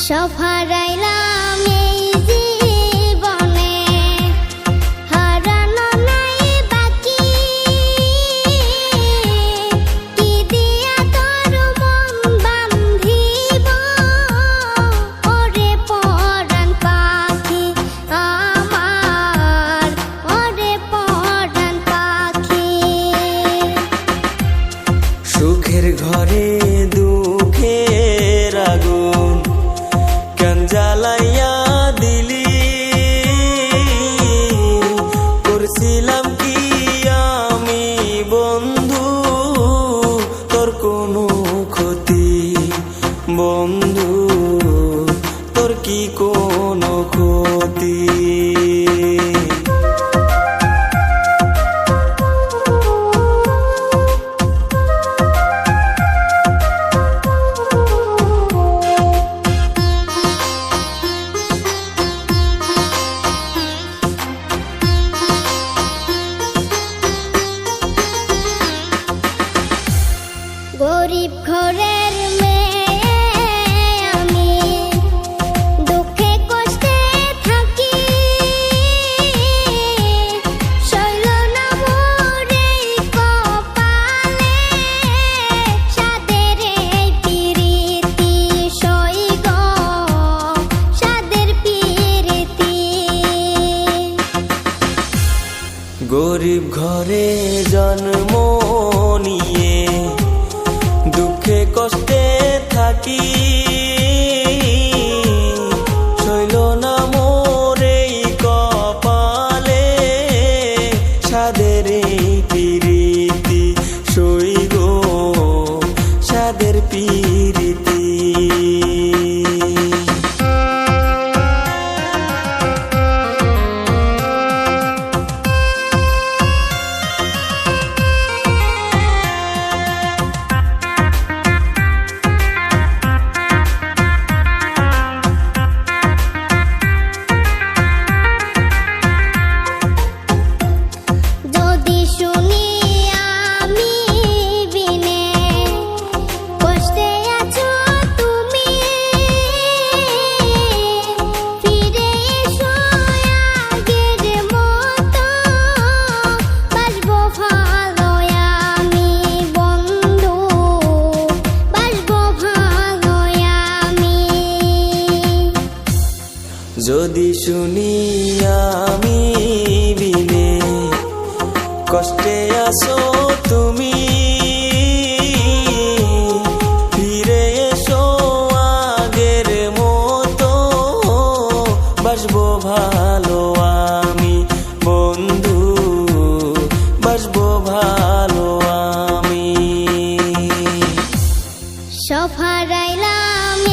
সব হারাইলাম এই জীবনে, হারানো নাই বাকি। কি দিয়া তোর মন বান্ধিব, ওরে পরাণ পাখি আমার, ওরে পরাণ পাখি। সুখের ঘরে দুঃখের আগুন কেন জ্বালাইয়া দিলি, করছিলাম কি আমি বন্ধু তোর কোনো ক্ষতি, বন্ধু তোর কি কোনো ক্ষতি। গরিব ঘরের মেয়ে আমি, দুঃখে কষ্টে থাকি। শৈল না মোর এই কপালে, সাদের এই পিরিতি সই গো, সাদের পিরিতি। গরিব ঘরে জন্ম নিয়ে দুঃখে কষ্টে থাকি, শৈল না মোর এই কপালে, সাদের এই পিরিতি সই গো, সাদের পিরিতি। যদি শুনি আমি বিনে কষ্টে আছো তুমি, ফিরে এসো আগের মতো, বাসবো ভালো আমি বন্ধু, বাসবো ভালো আমি। যদি শুনি আমি বিনে কষ্টে আসো তুমি, ফিরে এসো আগের মতো, বাসবো ভালো আমি বন্ধু, বাসবো ভালো আমি। সব হারাইলাম